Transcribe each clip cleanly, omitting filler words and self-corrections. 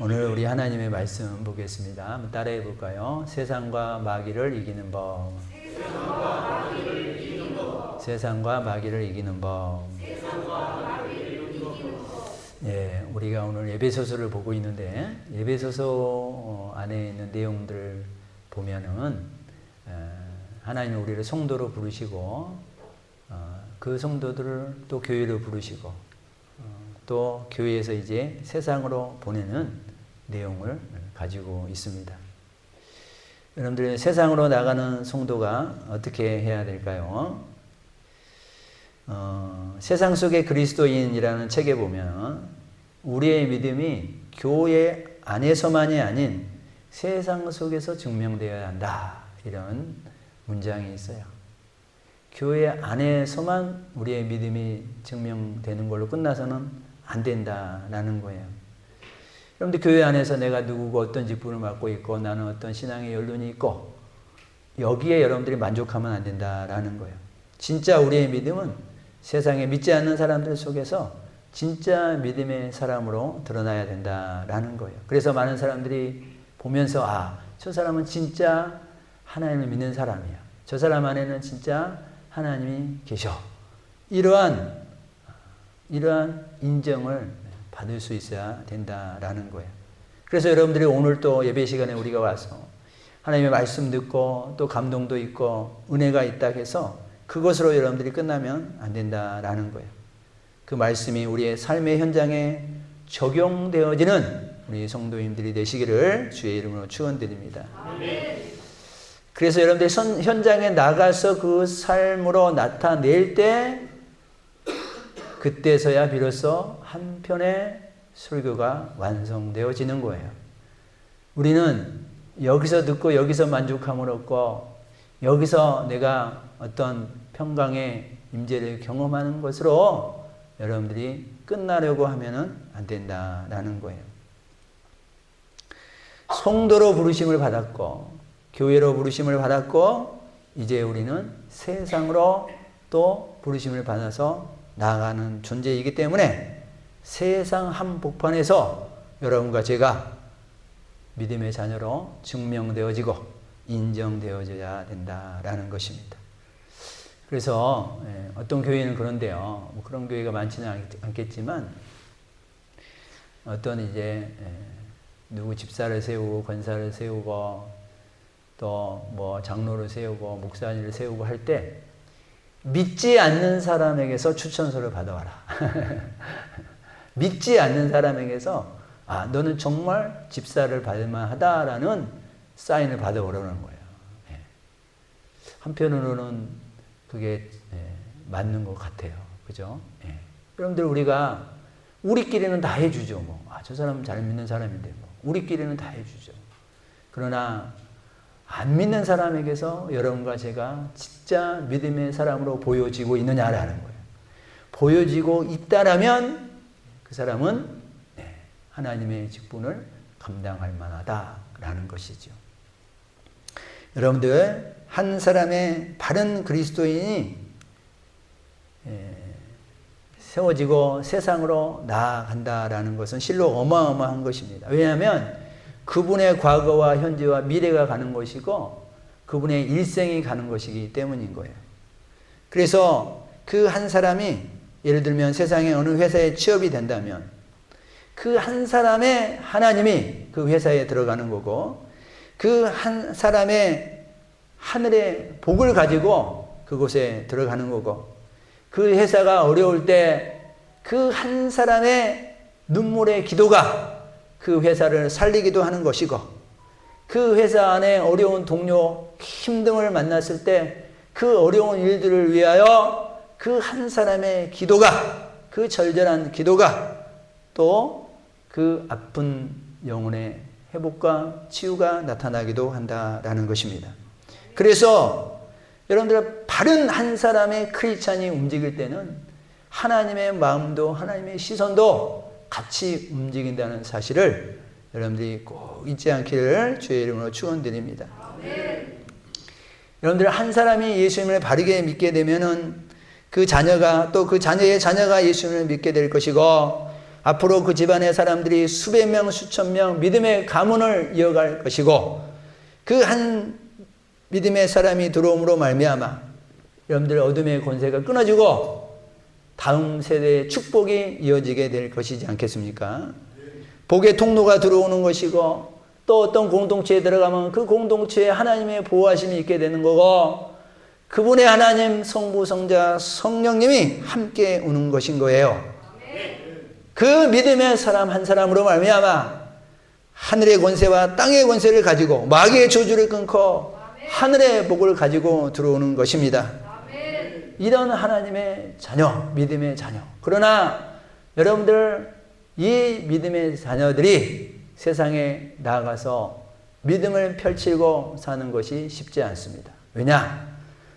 오늘 우리 하나님의 말씀 보겠습니다. 한번 따라해 볼까요? 세상과 마귀를 이기는 법. 세상과 마귀를 이기는 법. 예, 우리가 오늘 에베소서를 보고 있는데 에베소서 안에 있는 내용들 보면은 하나님은 우리를 성도로 부르시고 그 성도들을 또 교회로 부르시고 또 교회에서 이제 세상으로 보내는 내용을 가지고 있습니다. 여러분들 세상으로 나가는 성도가 어떻게 해야 될까요? 세상 속의 그리스도인이라는 책에 보면 우리의 믿음이 교회 안에서만이 아닌 세상 속에서 증명되어야 한다. 이런 문장이 있어요. 교회 안에서만 우리의 믿음이 증명되는 걸로 끝나서는 안 된다라는 거예요. 여러분들 교회 안에서 내가 누구고 어떤 직분을 맡고 있고 나는 어떤 신앙의 연륜이 있고 여기에 여러분들이 만족하면 안 된다라는 거예요. 진짜 우리의 믿음은 세상에 믿지 않는 사람들 속에서 진짜 믿음의 사람으로 드러나야 된다라는 거예요. 그래서 많은 사람들이 보면서 저 사람은 진짜 하나님을 믿는 사람이야. 저 사람 안에는 진짜 하나님이 계셔. 이러한 인정을 받을 수 있어야 된다라는 거예요. 그래서 여러분들이 오늘 또 예배 시간에 우리가 와서 하나님의 말씀 듣고 또 감동도 있고 은혜가 있다 해서 그것으로 여러분들이 끝나면 안 된다라는 거예요. 그 말씀이 우리의 삶의 현장에 적용되어지는 우리 성도님들이 되시기를 주의 이름으로 축원드립니다. 그래서 여러분들이 현장에 나가서 그 삶으로 나타낼 때 그때서야 비로소 한편의 설교가 완성되어지는 거예요. 우리는 여기서 듣고 여기서 만족함을 얻고 여기서 내가 어떤 평강의 임재를 경험하는 것으로 여러분들이 끝나려고 하면은 안 된다라는 거예요. 성도로 부르심을 받았고 교회로 부르심을 받았고 이제 우리는 세상으로 또 부르심을 받아서 나아가는 존재이기 때문에 세상 한복판에서 여러분과 제가 믿음의 자녀로 증명되어지고 인정되어져야 된다라는 것입니다. 그래서 어떤 교회는 그런데요. 그런 교회가 많지는 않겠지만 어떤 이제 누구 집사를 세우고 권사를 세우고 또 뭐 장로를 세우고 목사님을 세우고 할 때 믿지 않는 사람에게서 추천서를 받아와라. 믿지 않는 사람에게서 너는 정말 집사를 받을 만하다라는 사인을 받아오라는 거예요. 한편으로는 그게 맞는 것 같아요. 그죠? 여러분들 우리끼리는 다 해주죠. 저 사람은 잘 믿는 사람인데 우리끼리는 다 해주죠. 그러나 안 믿는 사람에게서 여러분과 제가 진짜 믿음의 사람으로 보여지고 있느냐라는 거예요. 보여지고 있다라면 그 사람은 하나님의 직분을 감당할 만하다라는 것이죠. 여러분들 한 사람의 바른 그리스도인이 세워지고 세상으로 나아간다라는 것은 실로 어마어마한 것입니다. 왜냐하면 그분의 과거와 현재와 미래가 가는 것이고 그분의 일생이 가는 것이기 때문인 거예요. 그래서 그 한 사람이 예를 들면 세상에 어느 회사에 취업이 된다면 그 한 사람의 하나님이 그 회사에 들어가는 거고 그 한 사람의 하늘의 복을 가지고 그곳에 들어가는 거고 그 회사가 어려울 때 그 한 사람의 눈물의 기도가 그 회사를 살리기도 하는 것이고 그 회사 안에 어려운 동료 힘듦을 만났을 때 그 어려운 일들을 위하여 그 한 사람의 기도가 그 절절한 기도가 또 그 아픈 영혼의 회복과 치유가 나타나기도 한다라는 것입니다. 그래서 여러분들 바른 한 사람의 크리스찬이 움직일 때는 하나님의 마음도 하나님의 시선도 같이 움직인다는 사실을 여러분들이 꼭 잊지 않기를 주의 이름으로 축원드립니다. 여러분들 한 사람이 예수님을 바르게 믿게 되면은 그 자녀가 또 그 자녀의 자녀가 예수님을 믿게 될 것이고 앞으로 그 집안의 사람들이 수백 명, 수천 명 믿음의 가문을 이어갈 것이고 그 한 믿음의 사람이 들어옴으로 말미암아 여러분들 어둠의 권세가 끊어지고 다음 세대의 축복이 이어지게 될 것이지 않겠습니까? 복의 통로가 들어오는 것이고 또 어떤 공동체에 들어가면 그 공동체에 하나님의 보호하심이 있게 되는 거고 그분의 하나님 성부 성자 성령님이 함께 오는 것인 거예요. 그 믿음의 사람 한 사람으로 말미암아 하늘의 권세와 땅의 권세를 가지고 마귀의 저주를 끊고 하늘의 복을 가지고 들어오는 것입니다. 이런 하나님의 자녀, 믿음의 자녀. 그러나 여러분들 이 믿음의 자녀들이 세상에 나아가서 믿음을 펼치고 사는 것이 쉽지 않습니다. 왜냐?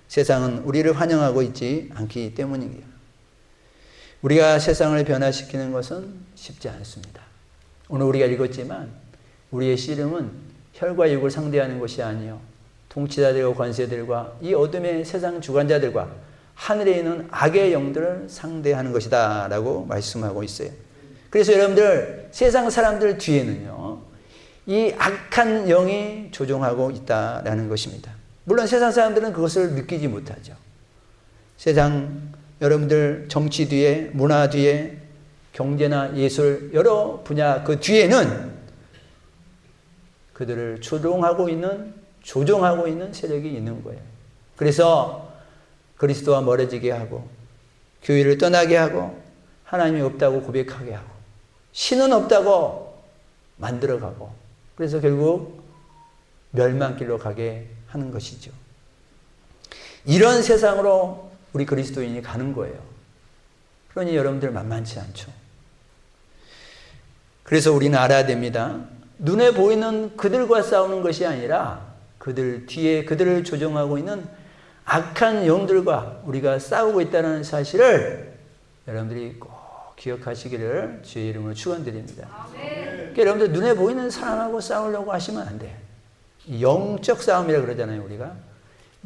세상은 우리를 환영하고 있지 않기 때문이에요. 우리가 세상을 변화시키는 것은 쉽지 않습니다. 오늘 우리가 읽었지만 우리의 씨름은 혈과 육을 상대하는 것이 아니요 통치자들과 권세들과 이 어둠의 세상 주관자들과 하늘에 있는 악의 영들을 상대하는 것이다 라고 말씀하고 있어요. 그래서 여러분들 세상 사람들 뒤에는요 이 악한 영이 조종하고 있다라는 것입니다. 물론 세상 사람들은 그것을 느끼지 못하죠. 세상 여러분들 정치 뒤에, 문화 뒤에, 경제나 예술 여러 분야 그 뒤에는 그들을 조종하고 있는 세력이 있는 거예요. 그래서 그리스도와 멀어지게 하고 교회를 떠나게 하고 하나님이 없다고 고백하게 하고 신은 없다고 만들어가고 그래서 결국 멸망길로 가게 하는 것이죠. 이런 세상으로 우리 그리스도인이 가는 거예요. 그러니 여러분들 만만치 않죠. 그래서 우리는 알아야 됩니다. 눈에 보이는 그들과 싸우는 것이 아니라 그들 뒤에 그들을 조종하고 있는 악한 영들과 우리가 싸우고 있다는 사실을 여러분들이 꼭 기억하시기를 주의 이름으로 축원드립니다. 그러니까 여러분들 눈에 보이는 사람하고 싸우려고 하시면 안 돼요. 영적 싸움이라 그러잖아요. 우리가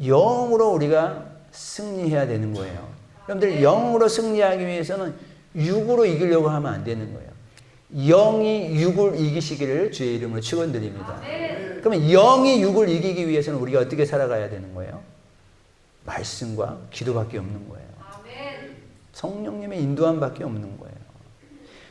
영으로 우리가 승리해야 되는 거예요. 여러분들 영으로 승리하기 위해서는 육으로 이기려고 하면 안 되는 거예요. 영이 육을 이기시기를 주의 이름으로 축원드립니다. 그러면 영이 육을 이기기 위해서는 우리가 어떻게 살아가야 되는 거예요? 말씀과 기도밖에 없는 거예요. 성령님의 인도함밖에 없는 거예요.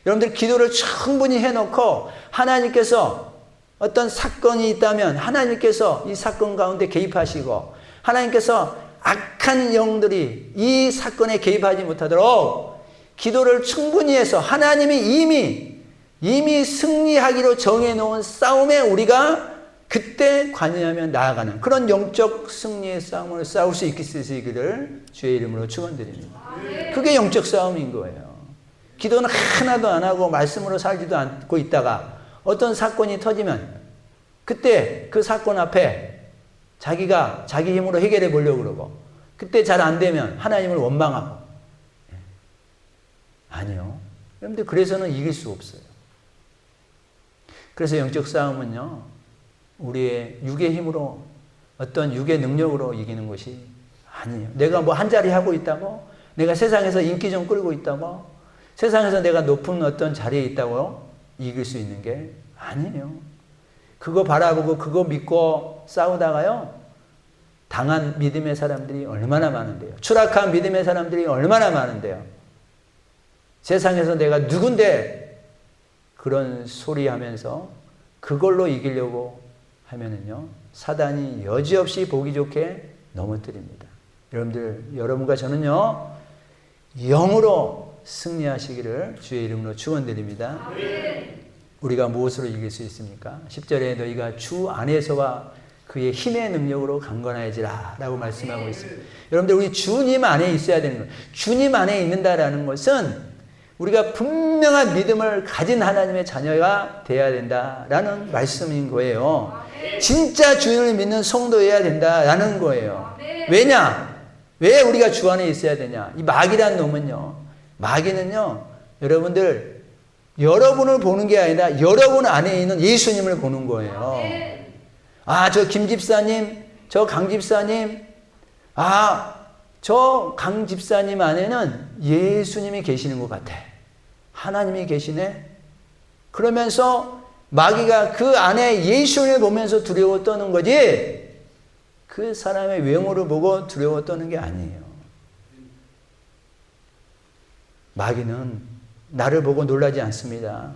여러분들 기도를 충분히 해놓고 하나님께서 어떤 사건이 있다면 하나님께서 이 사건 가운데 개입하시고 하나님께서 악한 영들이 이 사건에 개입하지 못하도록 기도를 충분히 해서 하나님이 이미 승리하기로 정해놓은 싸움에 우리가 그때 관여하며 나아가는 그런 영적 승리의 싸움을 싸울 수 있으시기를 주의 이름으로 축원드립니다. 그게 영적 싸움인 거예요. 기도는 하나도 안 하고 말씀으로 살지도 않고 있다가 어떤 사건이 터지면 그때 그 사건 앞에 자기가 자기 힘으로 해결해 보려고 그러고 그때 잘 안 되면 하나님을 원망하고 아니요. 여러분들 그래서는 이길 수 없어요. 그래서 영적 싸움은요. 우리의 육의 힘으로 어떤 육의 능력으로 이기는 것이 아니에요. 내가 뭐 한 자리 하고 있다고 내가 세상에서 인기 좀 끌고 있다고 세상에서 내가 높은 어떤 자리에 있다고 이길 수 있는 게 아니에요. 그거 바라보고 그거 믿고 싸우다가요. 당한 믿음의 사람들이 얼마나 많은데요. 추락한 믿음의 사람들이 얼마나 많은데요. 세상에서 내가 누군데 그런 소리 하면서 그걸로 이기려고 하면은요, 사단이 여지없이 보기 좋게 넘어뜨립니다. 여러분들, 여러분과 저는요, 영으로 승리하시기를 주의 이름으로 축원드립니다. 우리가 무엇으로 이길 수 있습니까? 10절에 너희가 주 안에서와 그의 힘의 능력으로 강건해지라 라고 말씀하고 있습니다. 여러분들, 우리 주님 안에 있어야 되는 거예요. 주님 안에 있는다라는 것은 우리가 분명한 믿음을 가진 하나님의 자녀가 되어야 된다라는 말씀인 거예요. 진짜 주님을 믿는 성도여야 된다라는 거예요. 왜냐? 왜 우리가 주 안에 있어야 되냐? 이 마귀란 놈은요. 마귀는요. 여러분들 여러분을 보는 게 아니라 여러분 안에 있는 예수님을 보는 거예요. 아, 저 김 집사님, 저 강 집사님, 저 강 집사님 안에는 예수님이 계시는 것 같아. 하나님이 계시네? 그러면서 마귀가 그 안에 예수를 보면서 두려워 떠는 거지, 그 사람의 외모를 보고 두려워 떠는 게 아니에요. 마귀는 나를 보고 놀라지 않습니다.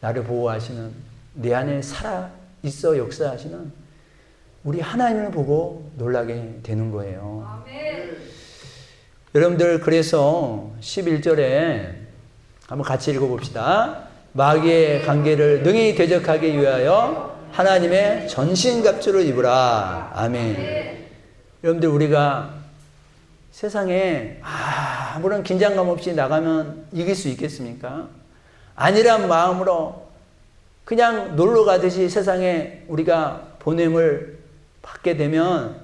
나를 보호하시는, 내 안에 살아 있어 역사하시는 우리 하나님을 보고 놀라게 되는 거예요. 아멘. 여러분들, 그래서 11절에 한번 같이 읽어봅시다. 마귀의 관계를 능히 대적하기 위하여 하나님의 전신갑주를 입으라. 아멘. 여러분들, 우리가 세상에 아무런 긴장감 없이 나가면 이길 수 있겠습니까? 아니란 마음으로 그냥 놀러 가듯이 세상에 우리가 보냄을 받게 되면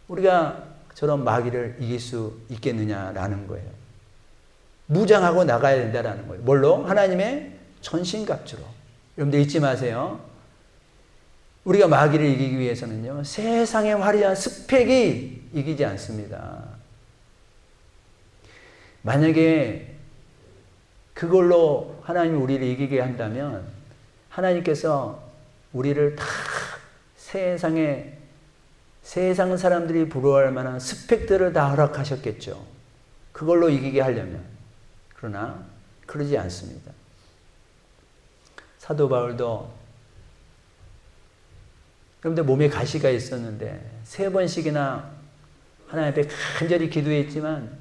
우리가 저런 마귀를 이길 수 있겠느냐라는 거예요. 무장하고 나가야 된다라는 거예요. 뭘로? 하나님의 전신갑주로. 여러분들 잊지 마세요. 우리가 마귀를 이기기 위해서는요, 세상의 화려한 스펙이 이기지 않습니다. 만약에 그걸로 하나님이 우리를 이기게 한다면 하나님께서 우리를 다 세상 사람들이 부러워할 만한 스펙들을 다 허락하셨겠죠. 그걸로 이기게 하려면. 그러나 그러지 않습니다. 사도 바울도, 여러분들, 몸에 가시가 있었는데 3번씩이나 하나님 앞에 간절히 기도했지만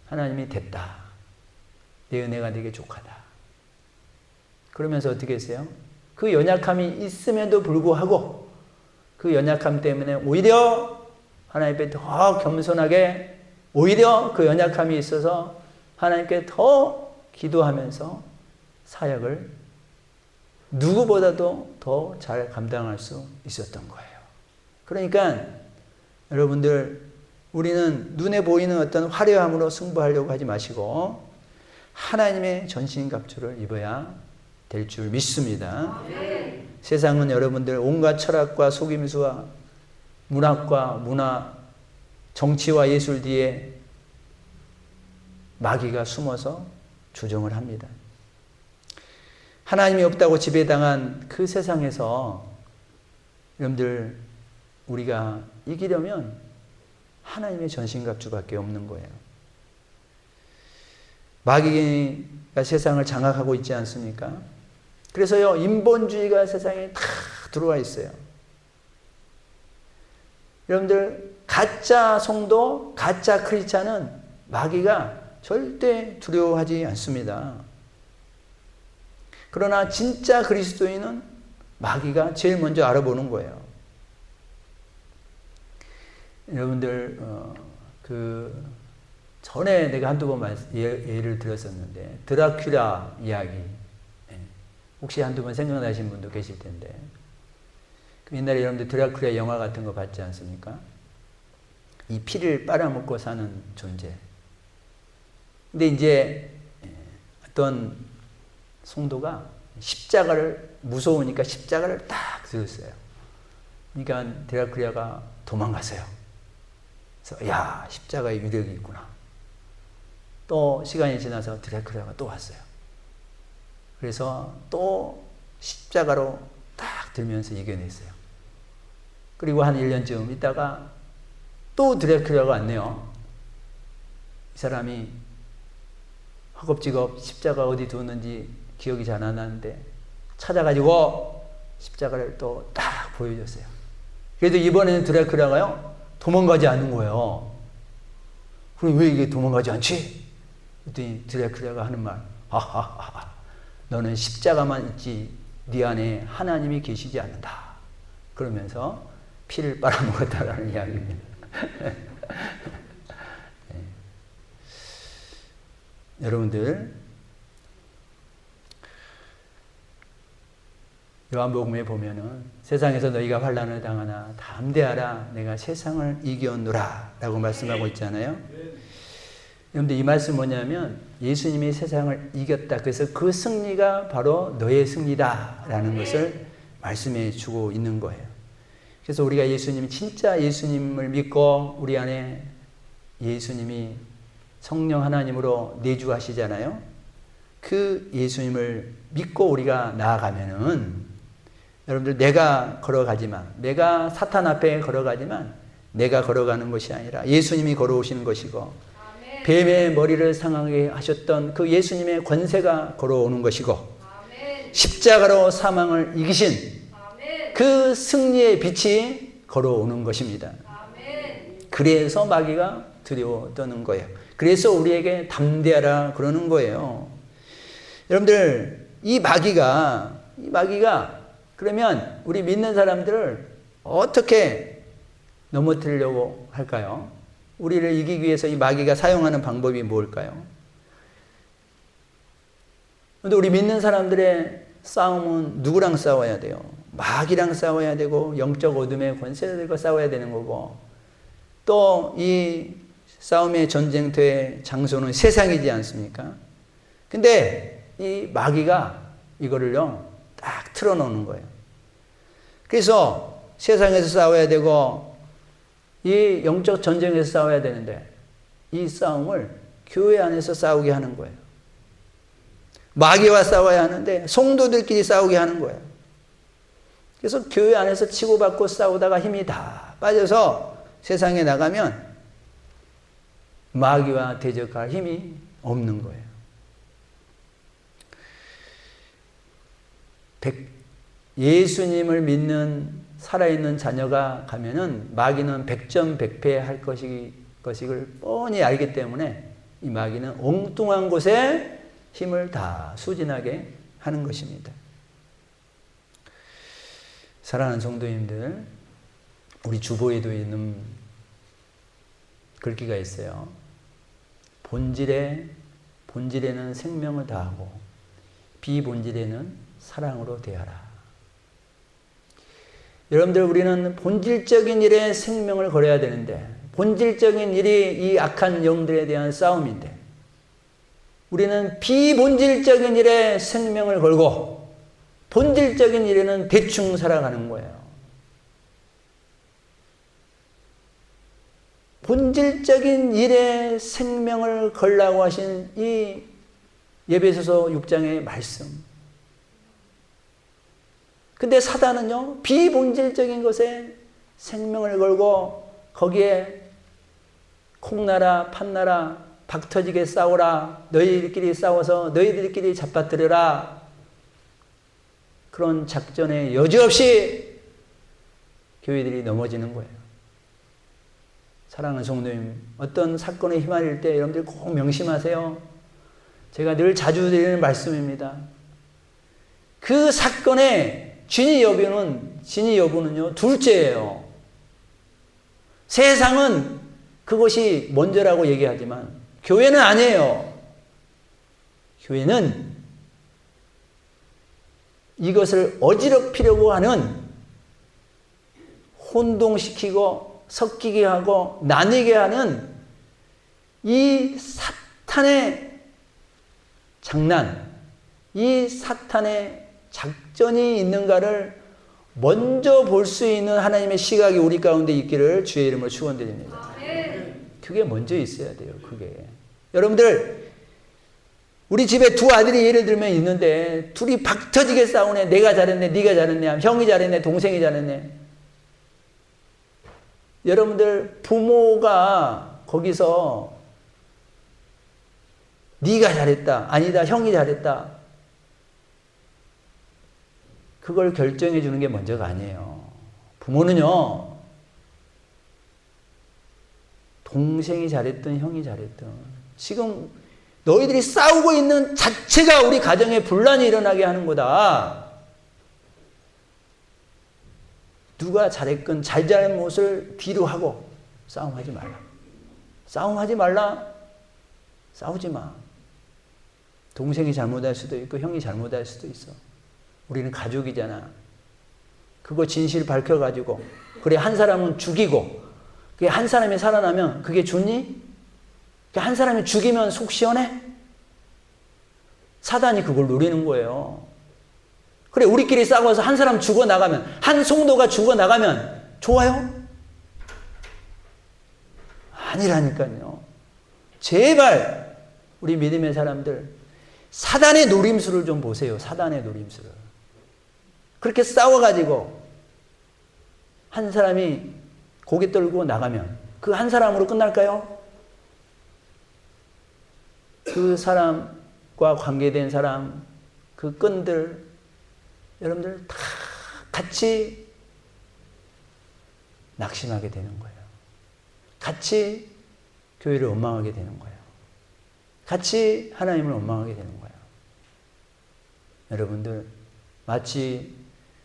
하나님이 됐다. 내 은혜가 네게 족하다. 그러면서 어떻게 했어요? 그 연약함이 있음에도 불구하고 그 연약함 때문에 오히려 하나님 앞에 더 겸손하게, 오히려 그 연약함이 있어서 하나님께 더 기도하면서 사역을 누구보다도 더 잘 감당할 수 있었던 거예요. 그러니까 여러분들, 우리는 눈에 보이는 어떤 화려함으로 승부하려고 하지 마시고 하나님의 전신갑주를 입어야 될 줄 믿습니다. 세상은 여러분들 온갖 철학과 속임수와 문학과 문화, 정치와 예술 뒤에 마귀가 숨어서 조종을 합니다. 하나님이 없다고 지배당한 그 세상에서 여러분들, 우리가 이기려면 하나님의 전신갑주밖에 없는 거예요. 마귀가 세상을 장악하고 있지 않습니까? 그래서요, 인본주의가 세상에 다 들어와 있어요. 여러분들, 가짜 성도, 가짜 크리스찬은 마귀가 절대 두려워하지 않습니다. 그러나 진짜 그리스도인은 마귀가 제일 먼저 알아보는 거예요. 여러분들, 전에 내가 한두 번 예를 들었었는데, 드라큘라 이야기. 혹시 한두 번 생각나신 분도 계실 텐데, 옛날에 여러분들 드라큘라 영화 같은 거 봤지 않습니까? 이 피를 빨아먹고 사는 존재. 근데 이제 어떤 성도가 십자가를, 무서우니까 십자가를 딱 들었어요. 그러니까 드라큘라가 도망갔어요. 그래서 야, 십자가의 위력이 있구나. 또 시간이 지나서 드라큘라가 또 왔어요. 그래서 또 십자가로 딱 들면서 이겨냈어요. 그리고 한 1년쯤 있다가 또 드라큘라가 왔네요. 이 사람이 허겁지겁 십자가 어디 두었는지 기억이 잘 안 나는데 찾아가지고 십자가를 또 딱 보여줬어요. 그래도 이번에는 드라큘라가요, 도망가지 않는 거예요. 그럼 왜 이게 도망가지 않지? 그랬더니 드라큘라가 하는 말, 하하하, 너는 십자가만 있지 네 안에 하나님이 계시지 않는다. 그러면서 피를 빨아먹었다라는 이야기입니다. 네. 여러분들, 요한복음에 보면은 세상에서 너희가 환난을 당하나 담대하라, 내가 세상을 이겼노라 라고 말씀하고 있잖아요. 여러분들, 이 말씀 뭐냐면 예수님이 세상을 이겼다. 그래서 그 승리가 바로 너의 승리다 라는 것을 말씀해 주고 있는 거예요. 그래서 우리가 예수님, 진짜 예수님을 믿고 우리 안에 예수님이 성령 하나님으로 내주하시잖아요. 그 예수님을 믿고 우리가 나아가면은 여러분들 내가 걸어가지만, 내가 사탄 앞에 걸어가지만 내가 걸어가는 것이 아니라 예수님이 걸어오시는 것이고, 아멘. 뱀의 머리를 상하게 하셨던 그 예수님의 권세가 걸어오는 것이고, 아멘. 십자가로 사망을 이기신 아멘. 그 승리의 빛이 걸어오는 것입니다. 아멘. 그래서 마귀가 두려워 떠는 거예요. 그래서 우리에게 담대하라 그러는 거예요. 여러분들, 이 마귀가 그러면 우리 믿는 사람들을 어떻게 넘어뜨리려고 할까요? 우리를 이기기 위해서 이 마귀가 사용하는 방법이 뭘까요? 그런데 우리 믿는 사람들의 싸움은 누구랑 싸워야 돼요? 마귀랑 싸워야 되고, 영적 어둠의 권세들과 싸워야 되는 거고, 또 이 싸움의 전쟁터의 장소는 세상이지 않습니까? 근데 이 마귀가 이거를요 딱 틀어놓는 거예요. 그래서 세상에서 싸워야 되고 이 영적 전쟁에서 싸워야 되는데 이 싸움을 교회 안에서 싸우게 하는 거예요. 마귀와 싸워야 하는데 성도들끼리 싸우게 하는 거예요. 그래서 교회 안에서 치고받고 싸우다가 힘이 다 빠져서 세상에 나가면 마귀와 대적할 힘이 없는 거예요. 예수님을 믿는 살아있는 자녀가 가면은 마귀는 백전백패할 것을 뻔히 알기 때문에 이 마귀는 엉뚱한 곳에 힘을 다 수진하게 하는 것입니다. 사랑하는 성도님들, 우리 주보에도 있는 글귀가 있어요. 본질에는 생명을 다하고 비본질에는 사랑으로 대하라. 여러분들, 우리는 본질적인 일에 생명을 걸어야 되는데, 본질적인 일이 이 악한 영들에 대한 싸움인데, 우리는 비본질적인 일에 생명을 걸고 본질적인 일에는 대충 살아가는 거예요. 본질적인 일에 생명을 걸라고 하신 이 에베소서 6장의 말씀. 근데 사단은요, 비본질적인 것에 생명을 걸고 거기에 콩나라, 팥나라, 박터지게 싸우라, 너희들끼리 싸워서 너희들끼리 잡아뜨려라, 그런 작전에 여지없이 교회들이 넘어지는 거예요. 사랑하는 성도님, 어떤 사건에 휘말릴 때 여러분들 꼭 명심하세요. 제가 늘 자주 드리는 말씀입니다. 그 사건의 진위 여부는요, 둘째예요. 세상은 그것이 먼저라고 얘기하지만 교회는 아니에요. 교회는 이것을 어지럽히려고 하는, 혼동시키고 섞이게 하고 나뉘게 하는 이 사탄의 장난, 이 사탄의 작전이 있는가를 먼저 볼 수 있는 하나님의 시각이 우리 가운데 있기를 주의 이름으로 축원드립니다. 그게 먼저 있어야 돼요. 그게. 여러분들, 우리 집에 두 아들이 예를 들면 있는데 둘이 박터지게 싸우네. 내가 잘했네, 네가 잘했네, 형이 잘했네, 동생이 잘했네. 여러분들, 부모가 거기서 네가 잘했다, 아니다, 형이 잘했다, 그걸 결정해 주는 게 먼저가 아니에요. 부모는요, 동생이 잘했든 형이 잘했든 지금 너희들이 싸우고 있는 자체가 우리 가정에 분란이 일어나게 하는 거다. 누가 잘했건 잘못을 뒤로 하고 싸움하지 말라. 싸움하지 말라. 싸우지 마. 동생이 잘못할 수도 있고 형이 잘못할 수도 있어. 우리는 가족이잖아. 그거 진실 밝혀가지고 그래 한 사람은 죽이고 그게 한 사람이 살아나면 그게 좋니? 한 사람이 죽이면 속 시원해? 사단이 그걸 노리는 거예요. 그래, 우리끼리 싸워서 한 사람 죽어나가면, 한 성도가 죽어나가면 좋아요? 아니라니까요. 제발 우리 믿음의 사람들, 사단의 노림수를 좀 보세요. 사단의 노림수를. 그렇게 싸워가지고 한 사람이 고개 떨고 나가면 그 한 사람으로 끝날까요? 그 사람과 관계된 사람, 그 끈들, 여러분들 다 같이 낙심하게 되는 거예요. 같이 교회를 원망하게 되는 거예요. 같이 하나님을 원망하게 되는 거예요. 여러분들 마치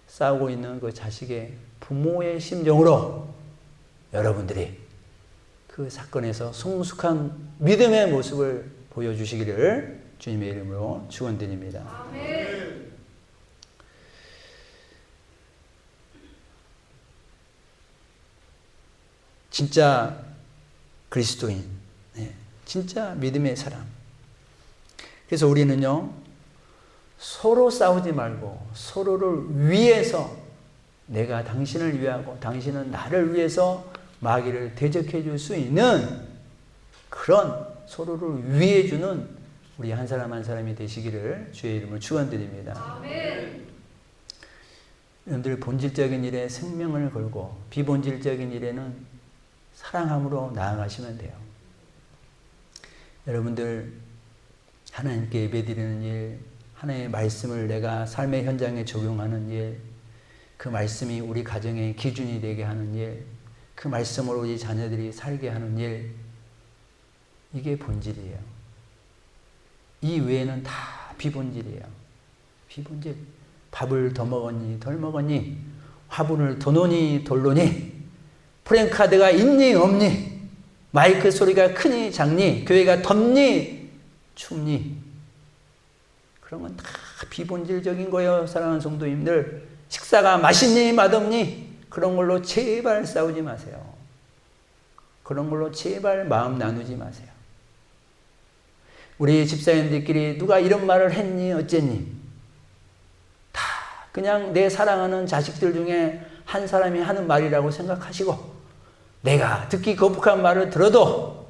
싸우고 있는 그 자식의 부모의 심정으로 여러분들이 그 사건에서 성숙한 믿음의 모습을 보여주시기를 주님의 이름으로 축원드립니다. 아멘. 진짜 그리스도인, 진짜 믿음의 사람. 그래서 우리는요, 서로 싸우지 말고 서로를 위해서, 내가 당신을 위하고 당신은 나를 위해서 마귀를 대적해 줄 수 있는 그런 서로를 위해 주는 우리 한 사람 한 사람이 되시기를 주의 이름으로 축원드립니다. 아멘. 여러분들 본질적인 일에 생명을 걸고 비본질적인 일에는 사랑함으로 나아가시면 돼요. 여러분들 하나님께 예배드리는 일, 하나님의 말씀을 내가 삶의 현장에 적용하는 일, 그 말씀이 우리 가정의 기준이 되게 하는 일, 그 말씀으로 우리 자녀들이 살게 하는 일, 이게 본질이에요. 이 외에는 다 비본질이에요. 비본질. 밥을 더 먹었니 덜 먹었니, 화분을 더 놓니 덜 놓니, 프랭카드가 있니 없니, 마이크 소리가 크니 작니, 교회가 덥니 춥니, 그런 건 다 비본질적인 거예요. 사랑하는 성도님들, 식사가 맛있니 맛없니 그런 걸로 제발 싸우지 마세요. 그런 걸로 제발 마음 나누지 마세요. 우리 집사님들끼리 누가 이런 말을 했니 어쨌니, 다 그냥 내 사랑하는 자식들 중에 한 사람이 하는 말이라고 생각하시고, 내가 듣기 거북한 말을 들어도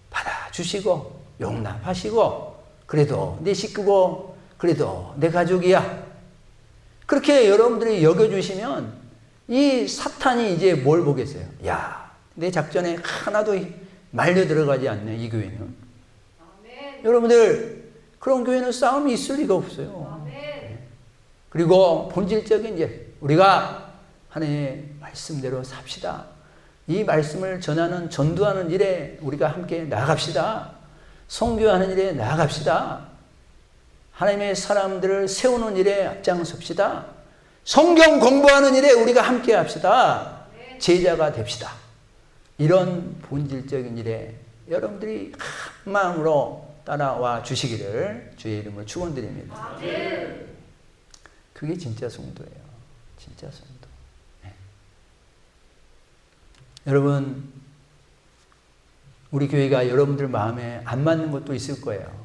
받아주시고 용납하시고, 그래도 내 식구고 그래도 내 가족이야, 그렇게 여러분들이 여겨주시면 이 사탄이 이제 뭘 보겠어요? 야, 내 작전에 하나도 말려 들어가지 않네, 이 교회는. 아멘. 여러분들, 그런 교회는 싸움이 있을 리가 없어요. 아멘. 그리고 본질적인 일, 우리가 하나님의 말씀대로 삽시다. 이 말씀을 전하는, 전도하는 일에 우리가 함께 나아갑시다. 선교하는 일에 나아갑시다. 하나님의 사람들을 세우는 일에 앞장섭시다. 성경 공부하는 일에 우리가 함께 합시다. 제자가 됩시다. 이런 본질적인 일에 여러분들이 한 마음으로 따라와 주시기를 주의 이름으로 축원드립니다. 그게 진짜 성도예요. 진짜 성도. 네. 여러분, 우리 교회가 여러분들 마음에 안 맞는 것도 있을 거예요.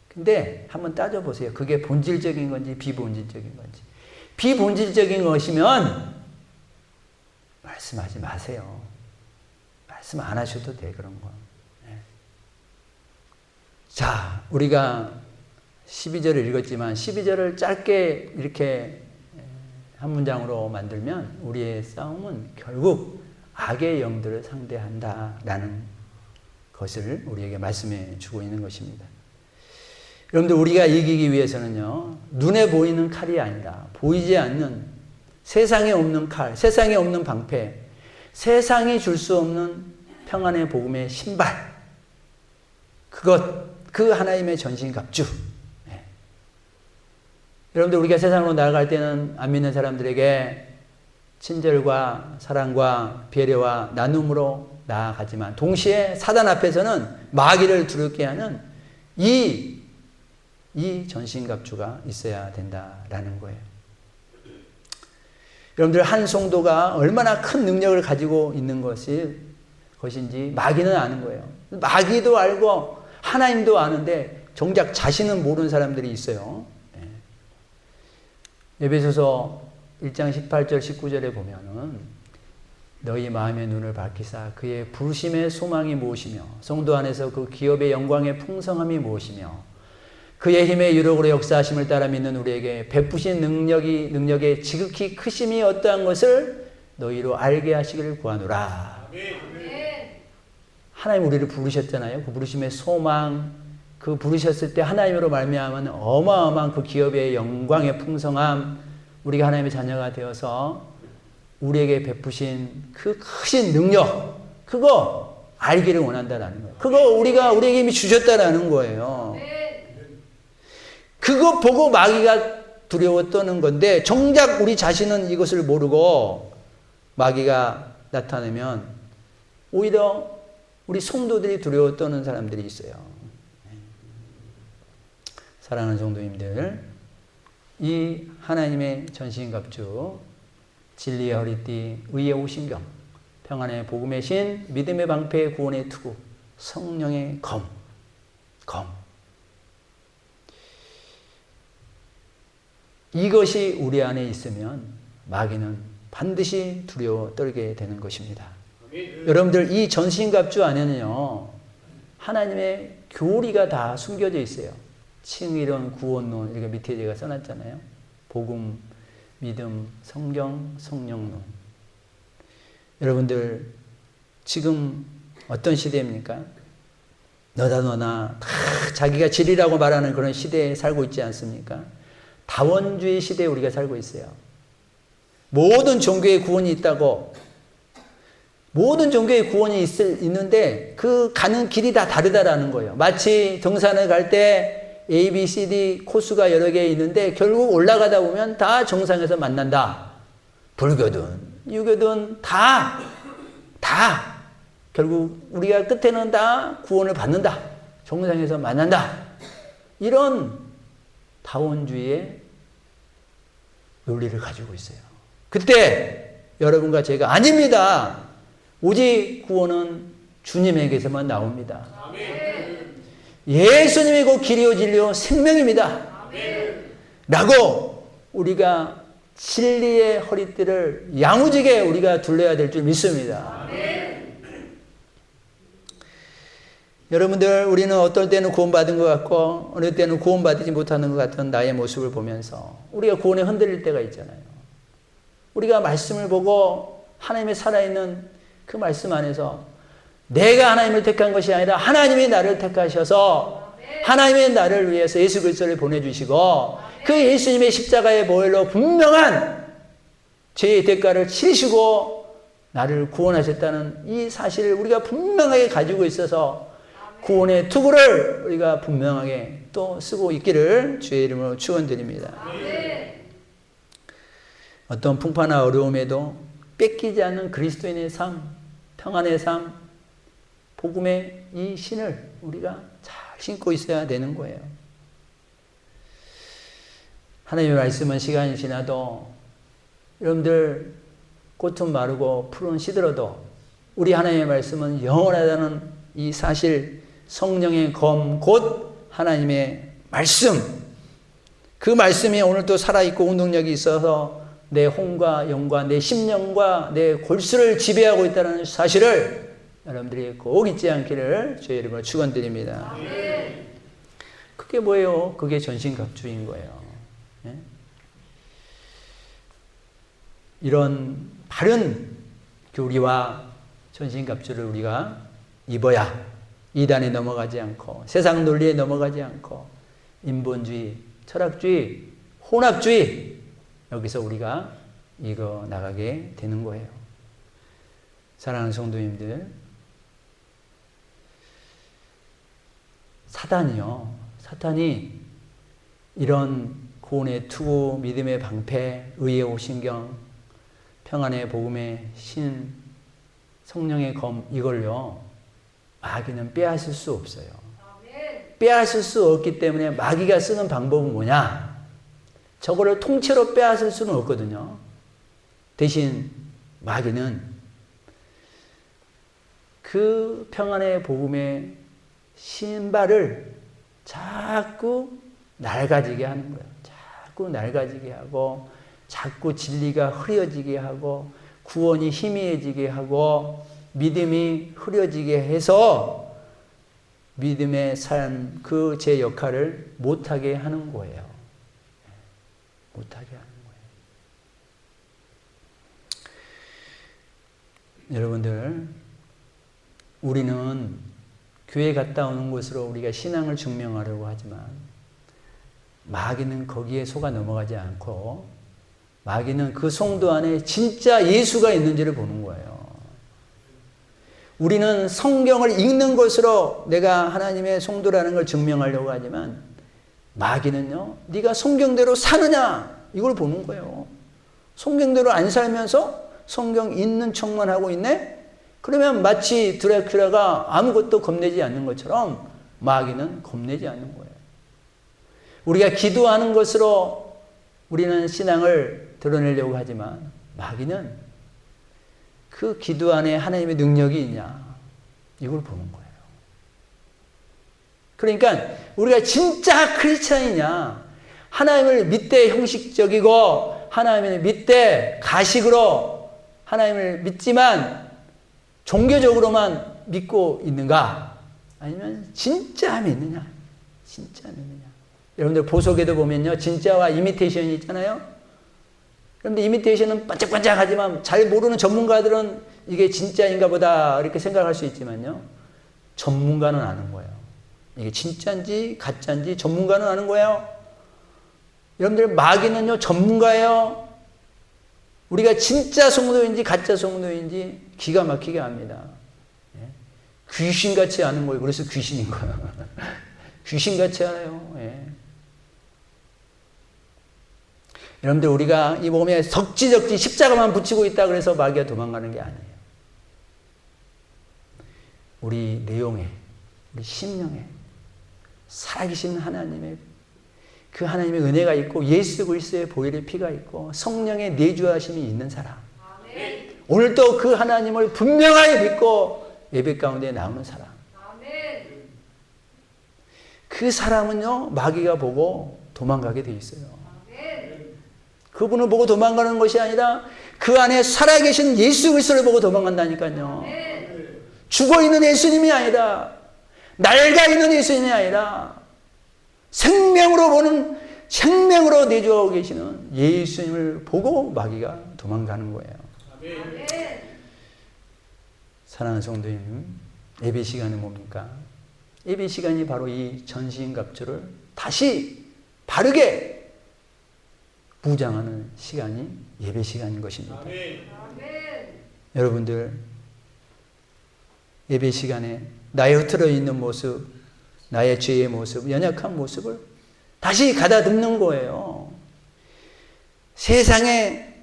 근데 한번 따져보세요. 그게 본질적인 건지 비본질적인 건지. 비본질적인 것이면 말씀하지 마세요. 말씀 안 하셔도 돼, 그런 거. 네. 자, 우리가 12절을 읽었지만 12절을 짧게 이렇게 한 문장으로 만들면 우리의 싸움은 결국 악의 영들을 상대한다라는 것을 우리에게 말씀해 주고 있는 것입니다. 여러분들, 우리가 이기기 위해서는요, 눈에 보이는 칼이 아니라 보이지 않는, 세상에 없는 칼, 세상에 없는 방패, 세상이 줄 수 없는 평안의 복음의 신발, 그 하나님의 전신갑주. 네. 여러분들, 우리가 세상으로 나아갈 때는 안 믿는 사람들에게 친절과 사랑과 배려와 나눔으로 나아가지만, 동시에 사단 앞에서는 마귀를 두렵게 하는 이 전신갑주가 있어야 된다라는 거예요. 여러분들, 한 성도가 얼마나 큰 능력을 가지고 있는 것인지 마귀는 아는 거예요. 마귀도 알고 하나님도 아는데 정작 자신은 모르는 사람들이 있어요. 에베소서 1장 18절 19절에 보면은 너희 마음의 눈을 밝히사 그의 부르심의 소망이 무엇이며 성도 안에서 그 기업의 영광의 풍성함이 무엇이며 그의 힘의 유력으로 역사하심을 따라 믿는 우리에게 베푸신 능력의 지극히 크심이 어떠한 것을 너희로 알게 하시기를 구하노라. 하나님 우리를 부르셨잖아요. 그 부르심의 소망, 그 부르셨을 때 하나님으로 말미암은 어마어마한 그 기업의 영광의 풍성함, 우리가 하나님의 자녀가 되어서 우리에게 베푸신 그 크신 능력, 그거 알기를 원한다라는 거예요. 그거 우리에게 이미 주셨다라는 거예요. 그거 보고 마귀가 두려워 떠는 건데, 정작 우리 자신은 이것을 모르고 마귀가 나타내면 오히려 우리 성도들이 두려워 떠는 사람들이 있어요. 사랑하는 성도님들, 이 하나님의 전신갑주, 진리의 허리띠, 의의 오신경, 평안의 복음의 신, 믿음의 방패, 구원의 투구, 성령의 검. 이것이 우리 안에 있으면 마귀는 반드시 두려워 떨게 되는 것입니다. 여러분들, 이 전신갑주 안에는요, 하나님의 교리가 다 숨겨져 있어요. 칭의론, 구원론, 이렇게 밑에 제가 써놨잖아요. 복음, 믿음, 성경, 성령론. 여러분들, 지금 어떤 시대입니까? 너나 다 자기가 진리라고 말하는 그런 시대에 살고 있지 않습니까? 다원주의 시대에 우리가 살고 있어요. 모든 종교에 구원이 있다고, 모든 종교에 구원이 있는데 그 가는 길이 다 다르다라는 거예요. 마치 등산을 갈 때 A, B, C, D 코스가 여러 개 있는데 결국 올라가다 보면 다 정상에서 만난다. 불교든 유교든 다 결국 우리가 끝에는 다 구원을 받는다. 정상에서 만난다. 이런 다원주의의 논리를 가지고 있어요. 그때 여러분과 제가 아닙니다. 오직 구원은 주님에게서만 나옵니다. 예수님이 곧 길이요 진리요 생명입니다. 라고 우리가 진리의 허리띠를 야무지게 우리가 둘러야 될 줄 믿습니다. 여러분들, 우리는 어떨 때는 구원받은 것 같고 어느 때는 구원받지 못하는 것 같은 나의 모습을 보면서 우리가 구원에 흔들릴 때가 있잖아요. 우리가 말씀을 보고 하나님의 살아있는 그 말씀 안에서 내가 하나님을 택한 것이 아니라 하나님이 나를 택하셔서 하나님의 나를 위해서 예수 그리스도를 보내주시고 그 예수님의 십자가의 보혈로 분명한 죄의 대가를 치르시고 나를 구원하셨다는 이 사실을 우리가 분명하게 가지고 있어서 구원의 투구를 우리가 분명하게 또 쓰고 있기를 주의 이름으로 축원드립니다. 어떤 풍파나 어려움에도 뺏기지 않는 그리스도인의 삶, 평안의 삶, 복음의 이 신을 우리가 잘 신고 있어야 되는 거예요. 하나님의 말씀은 시간이 지나도 여러분들 꽃은 마르고 풀은 시들어도 우리 하나님의 말씀은 영원하다는 이 사실, 성령의 검 곧 하나님의 말씀, 그 말씀이 오늘도 살아있고 운동력이 있어서 내 혼과 영과 내 심령과 내 골수를 지배하고 있다는 사실을 여러분들이 꼭 잊지 않기를 주의 이름으로 축원드립니다. 그게 뭐예요? 그게 전신갑주인 거예요. 예? 이런 바른 교리와 전신갑주를 우리가 입어야 이단에 넘어가지 않고 세상 논리에 넘어가지 않고 인본주의, 철학주의, 혼합주의 여기서 우리가 이거 나가게 되는 거예요. 사랑하는 성도님들, 사탄이 이런 구원의 투구, 믿음의 방패, 의의 오신경, 평안의 복음의 신, 성령의 검, 이걸요 마귀는 빼앗을 수 없어요. 빼앗을 수 없기 때문에 마귀가 쓰는 방법은 뭐냐? 저거를 통째로 빼앗을 수는 없거든요. 대신 마귀는 그 평안의 복음의 신발을 자꾸 낡아지게 하는 거예요. 자꾸 낡아지게 하고 자꾸 진리가 흐려지게 하고 구원이 희미해지게 하고 믿음이 흐려지게 해서 믿음의 삶, 그 제 역할을 못하게 하는 거예요. 못하게 하는 거예요. 여러분들, 우리는 교회 갔다 오는 것으로 우리가 신앙을 증명하려고 하지만 마귀는 거기에 속아 넘어가지 않고 마귀는 그 성도 안에 진짜 예수가 있는지를 보는 거예요. 우리는 성경을 읽는 것으로 내가 하나님의 성도라는 걸 증명하려고 하지만 마귀는요, 네가 성경대로 사느냐 이걸 보는 거예요. 성경대로 안 살면서 성경 있는 척만 하고 있네? 그러면 마치 드라큘라가 아무것도 겁내지 않는 것처럼 마귀는 겁내지 않는 거예요. 우리가 기도하는 것으로 우리는 신앙을 드러내려고 하지만 마귀는 그 기도 안에 하나님의 능력이 있냐 이걸 보는 거예요. 그러니까 우리가 진짜 크리스찬이냐, 하나님을 믿되 형식적이고 하나님을 믿되 가식으로 하나님을 믿지만 종교적으로만 믿고 있는가, 아니면 진짜 믿느냐, 진짜 믿느냐. 여러분들 보석에도 보면요, 진짜와 이미테이션이 있잖아요. 여러분들 이미테이션은 반짝반짝하지만 잘 모르는 전문가들은 이게 진짜인가 보다 이렇게 생각할 수 있지만요, 전문가는 아는 거예요. 이게 진짜인지 가짜인지 전문가는 아는 거예요. 여러분들 마귀는요 전문가예요. 우리가 진짜 성도인지 가짜 성도인지 기가 막히게 압니다. 예? 귀신같이 아는 거예요. 그래서 귀신인 거예요. 귀신같이 알아요. 예. 여러분들 우리가 이 몸에 덕지덕지 십자가만 붙이고 있다 그래서 마귀가 도망가는 게 아니에요. 우리 내용에, 우리 심령에 살아계신 하나님의 그 하나님의 은혜가 있고 예수 그리스도의 보혈의 피가 있고 성령의 내주하심이 있는 사람. 아멘. 오늘도 그 하나님을 분명하게 믿고 예배 가운데 나오는 사람. 아멘. 그 사람은요 마귀가 보고 도망가게 돼 있어요. 아멘. 그분을 보고 도망가는 것이 아니라 그 안에 살아계신 예수 그리스도를 보고 도망간다니까요. 아멘. 죽어있는 예수님이 아니라 낡아 있는 예수님이 아니라 생명으로 보는, 생명으로 내주하고 계시는 예수님을 보고 마귀가 도망가는 거예요. 아멘. 사랑하는 성도님, 예배 시간은 뭡니까? 예배 시간이 바로 이 전신갑주를 다시 바르게 무장하는 시간이 예배 시간인 것입니다. 아멘. 여러분들, 예배 시간에 나의 흐트러 있는 모습, 나의 죄의 모습, 연약한 모습을 다시 가다듬는 거예요. 세상에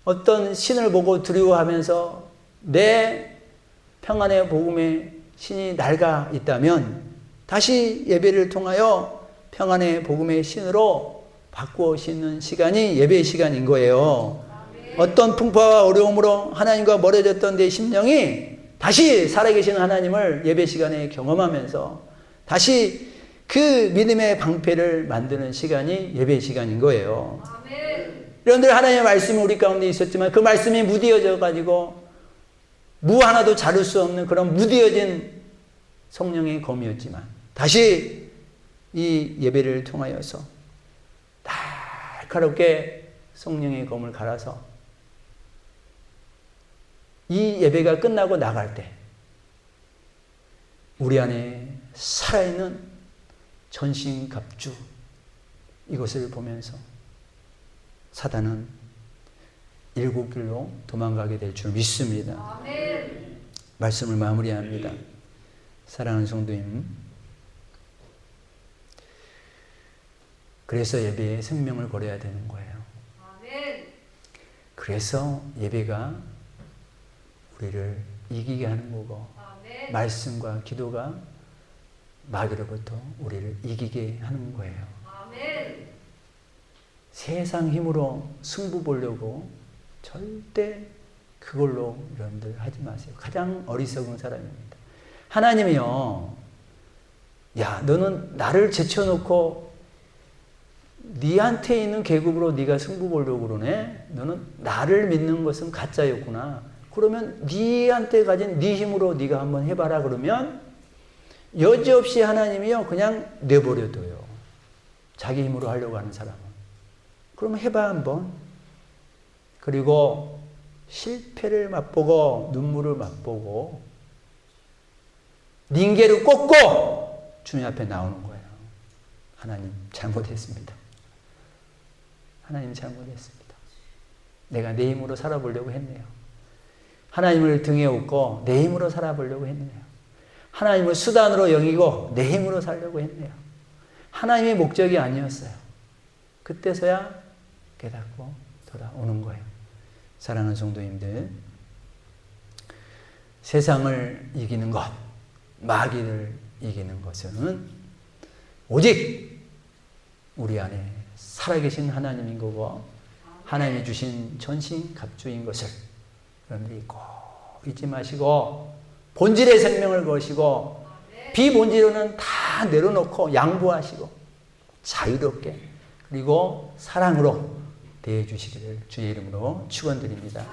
어떤 신을 보고 두려워하면서 내 평안의 복음의 신이 낡아 있다면 다시 예배를 통하여 평안의 복음의 신으로 바꾸어 싣는 시간이 예배의 시간인 거예요. 어떤 풍파와 어려움으로 하나님과 멀어졌던 내 심령이 다시 살아계신 하나님을 예배 시간에 경험하면서 다시 그 믿음의 방패를 만드는 시간이 예배 시간인 거예요. 아멘. 여러분들 하나님의 말씀이 우리 가운데 있었지만 그 말씀이 무디어져 가지고 무 하나도 자를 수 없는 그런 무디어진 성령의 검이었지만 다시 이 예배를 통하여서 날카롭게 성령의 검을 갈아서 이 예배가 끝나고 나갈 때 우리 안에 살아있는 전신갑주 이것을 보면서 사단은 일곱 길로 도망가게 될 줄 믿습니다. 아멘. 말씀을 마무리합니다. 사랑하는 성도님, 그래서 예배에 생명을 걸어야 되는 거예요. 아멘. 그래서 예배가 우리를 이기게 하는 거고, 아멘. 말씀과 기도가 마귀로부터 우리를 이기게 하는 거예요. 아멘. 세상 힘으로 승부 보려고 절대 그걸로 여러분들 하지 마세요. 가장 어리석은 사람입니다. 하나님이요, 야, 너는 나를 제쳐놓고 네한테 있는 계급으로 네가 승부 보려고 그러네? 너는 나를 믿는 것은 가짜였구나. 그러면 네한테 가진 네 힘으로 네가 한번 해봐라. 그러면 여지없이 하나님이요 그냥 내버려둬요. 자기 힘으로 하려고 하는 사람은. 그러면 해봐 한번. 그리고 실패를 맛보고 눈물을 맛보고 링게를 꽂고 주님 앞에 나오는 거예요. 하나님 잘못했습니다. 하나님 잘못했습니다. 내가 내 힘으로 살아보려고 했네요. 하나님을 등에 업고 내 힘으로 살아보려고 했네요. 하나님을 수단으로 여기고 내 힘으로 살려고 했네요. 하나님의 목적이 아니었어요. 그때서야 깨닫고 돌아오는 거예요. 사랑하는 성도님들, 세상을 이기는 것, 마귀를 이기는 것은 오직 우리 안에 살아계신 하나님인 거고 하나님이 주신 전신갑주인 것을 여러분들이 꼭 잊지 마시고 본질의 생명을 거시고 비본질로는 다 내려놓고 양보하시고 자유롭게 그리고 사랑으로 대해 주시기를 주의 이름으로 축원드립니다.